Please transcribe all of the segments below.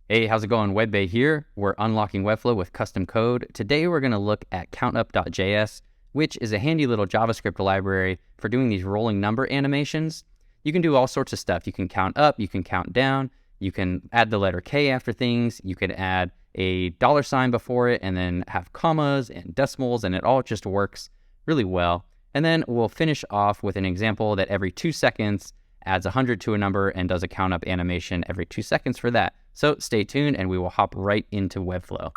Hey, how's it going? WebBay here. We're unlocking Webflow with custom code. Today we're going to look at CountUp.js, which is a handy little JavaScript library for doing these rolling number animations. You can do all sorts of stuff. You can count up, you can count down, you can add the letter K after things, you can add a $ before it and then have commas and decimals, and it all just works really well. And then we'll finish off with an example that every 2 seconds adds 100 to a number and does a count up animation every 2 seconds for that. So stay tuned and we will hop right into Webflow.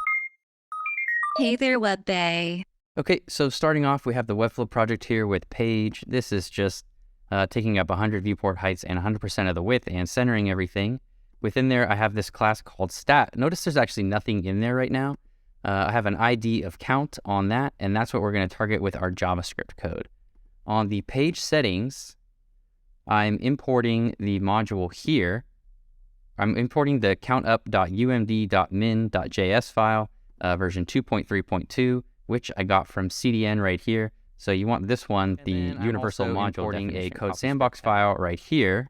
Hey there, WebBay. Okay, so starting off, we have the Webflow project here with page. This is just taking up 100 viewport heights and 100% of the width and centering everything. Within there, I have this class called stat. Notice there's actually nothing in there right now. I have an ID of count on that, and that's what we're going to target with our JavaScript code. On the page settings, I'm importing the module here. I'm importing the countup.umd.min.js file, version 2.3.2, which I got from CDN right here. So you want this one, the universal module, importing a code sandbox file right here.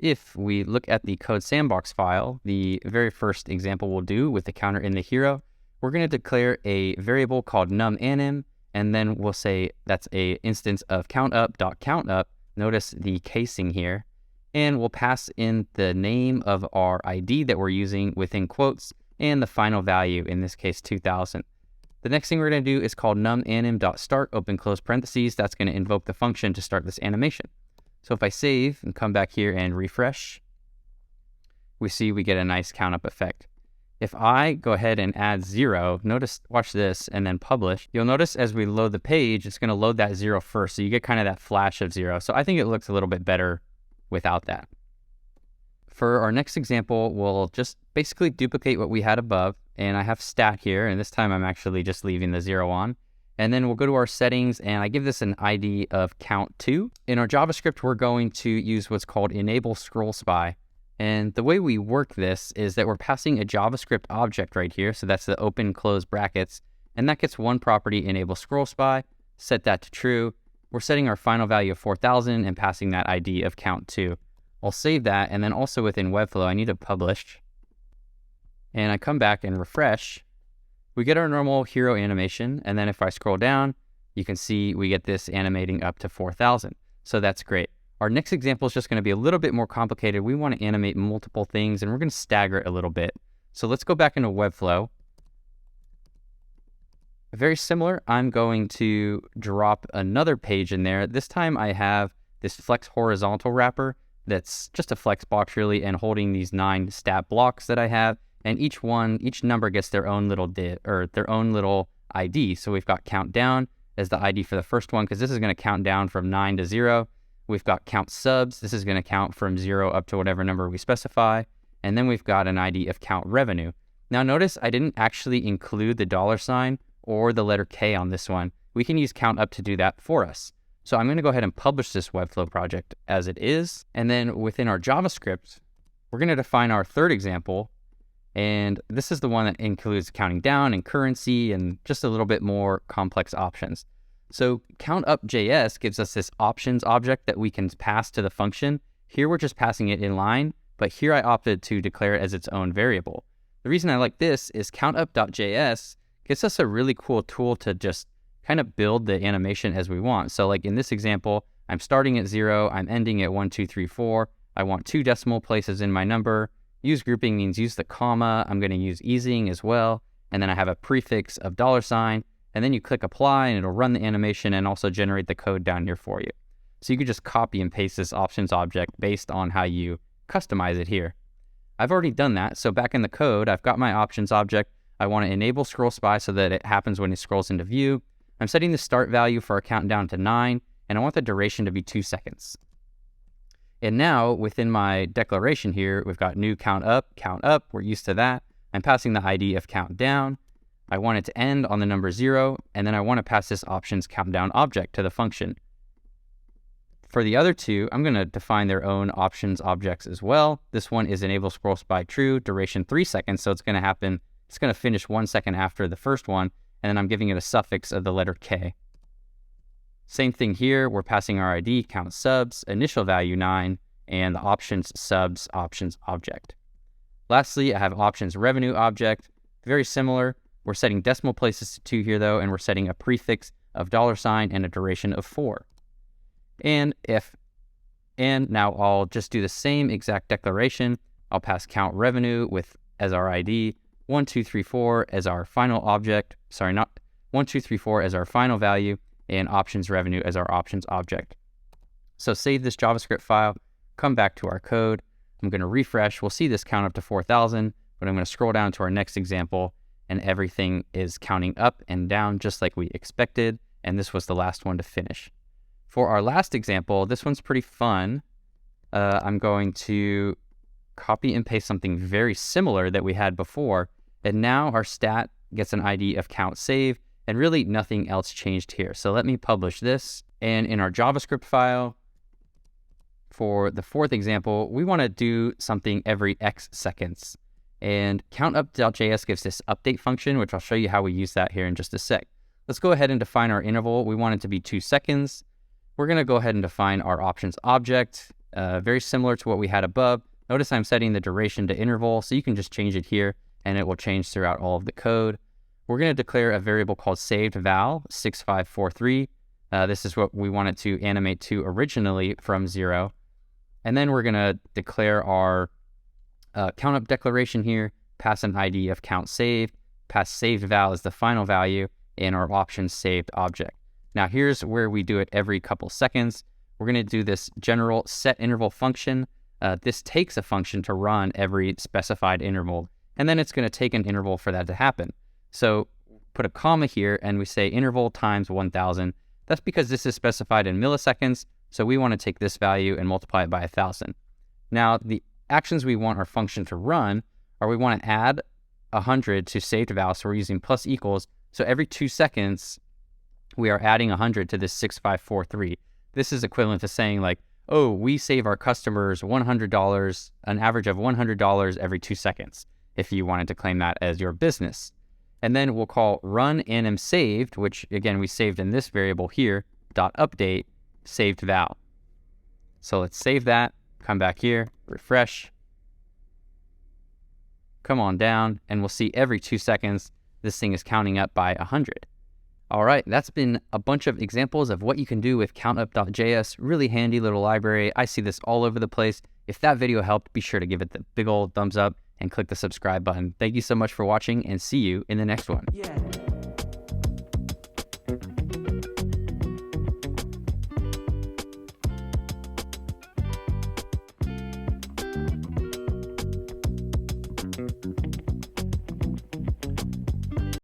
If we look at the code sandbox file, the very first example we'll do with the counter in the hero, we're going to declare a variable called num_anim, and then we'll say that's a instance of countup.countup. Notice the casing here, and we'll pass in the name of our ID that we're using within quotes and the final value, in this case 2000. The next thing we're going to do is called num_anim.start, open close parentheses. That's going to invoke the function to start this animation. So if I save and come back here and refresh, we see we get a nice count up effect. If I go ahead and add 0, notice, watch this, and then publish, you'll notice as we load the page, it's going to load that 0 first. So you get kind of that flash of 0. So I think it looks a little bit better without that. For our next example, we'll just basically duplicate what we had above. And I have stat here, and this time I'm actually just leaving the 0 on. And then we'll go to our settings, and I give this an ID of count2. In our JavaScript, we're going to use what's called enable scroll spy. And the way we work this is that we're passing a JavaScript object right here. So that's the open close brackets. And that gets one property, enable scroll spy, set that to true. We're setting our final value of 4000 and passing that ID of count2. I'll save that. And then also within Webflow, I need to publish. And I come back and refresh. We get our normal hero animation, and then if I scroll down, you can see we get this animating up to 4000. So that's great. Our next example is just going to be a little bit more complicated. We want to animate multiple things, and we're going to stagger it a little bit. So let's go back into Webflow. Very similar, I'm going to drop another page in there. This time I have this flex horizontal wrapper that's just a flex box really, and holding these 9 stat blocks that I have. And each number gets their own little their own little ID. So we've got count down as the ID for the first one, because this is going to count down from 9 to 0. We've got count subs. This is going to count from 0 up to whatever number we specify. And then we've got an ID of count revenue. Now notice I didn't actually include the $ or the letter K on this one. We can use CountUp to do that for us. So I'm going to go ahead and publish this Webflow project as it is. And then within our JavaScript, we're going to define our third example. And this is the one that includes counting down and currency and just a little bit more complex options. So CountUp.js gives us this options object that we can pass to the function. Here we're just passing it in line, but here I opted to declare it as its own variable. The reason I like this is CountUp.js gives us a really cool tool to just kind of build the animation as we want. So like in this example, I'm starting at 0, I'm ending at 1, 2, 3, 4. I want 2 decimal places in my number. Use grouping means use the comma. I'm going to use easing as well. And then I have a prefix of $. And then you click apply and it'll run the animation and also generate the code down here for you. So you can just copy and paste this options object based on how you customize it here. I've already done that. So back in the code, I've got my options object. I want to enable scroll spy so that it happens when it scrolls into view. I'm setting the start value for our countdown to 9, and I want the duration to be 2 seconds. And now within my declaration here, we've got new count up. We're used to that. I'm passing the ID of count down. I want it to end on the number 0, and then I want to pass this options countdown object to the function. For the other two, I'm going to define their own options objects as well. This one is enable scroll spy true, duration 3 seconds. So it's going to happen, it's going to finish 1 second after the first one, and then I'm giving it a suffix of the letter K. Same thing here, we're passing our ID, count subs, initial value 9, and the options subs options object. Lastly, I have options revenue object, very similar. We're setting decimal places to 2 here though, and we're setting a prefix of $sign and a duration of 4. And now I'll just do the same exact declaration. I'll pass count revenue as our ID, 1234 as our final object, 1234 as our final value, and options revenue as our options object. So save this JavaScript file, come back to our code. I'm going to refresh. We'll see this count up to 4,000, but I'm going to scroll down to our next example, and everything is counting up and down just like we expected, and this was the last one to finish. For our last example, this one's pretty fun. I'm going to copy and paste something very similar that we had before, and now our stat gets an ID of count save, and really nothing else changed here. So let me publish this, and in our JavaScript file, for the fourth example, we want to do something every X seconds. And CountUp.js gives this update function, which I'll show you how we use that here in just a sec. Let's go ahead and define our interval. We want it to be 2 seconds. We're going to go ahead and define our options object, very similar to what we had above. Notice I'm setting the duration to interval, so you can just change it here, and it will change throughout all of the code. We're going to declare a variable called saved val 6543. This is what we wanted to animate to originally from 0. And then we're going to declare our CountUp declaration here, pass an ID of count saved, pass saved val as the final value, and our options saved object. Now here's where we do it every couple seconds. We're going to do this general set interval function. This takes a function to run every specified interval, and then it's going to take an interval for that to happen. So put a comma here, and we say interval times 1,000. That's because this is specified in milliseconds, so we want to take this value and multiply it by 1,000. Now, the actions we want our function to run are we want to add 100 to saved val, so we're using plus equals. So every 2 seconds, we are adding 100 to this 6543. This is equivalent to saying like, oh, we save our customers $100, an average of $100 every 2 seconds, if you wanted to claim that as your business. And then we'll call run anim saved, which again, we saved in this variable here, .update saved val. So let's save that, come back here, refresh, come on down, and we'll see every 2 seconds, this thing is counting up by 100. All right, that's been a bunch of examples of what you can do with CountUp.js. Really handy little library. I see this all over the place. If that video helped, be sure to give it the big old thumbs up and click the subscribe button. Thank you so much for watching, and see you in the next one. Yeah.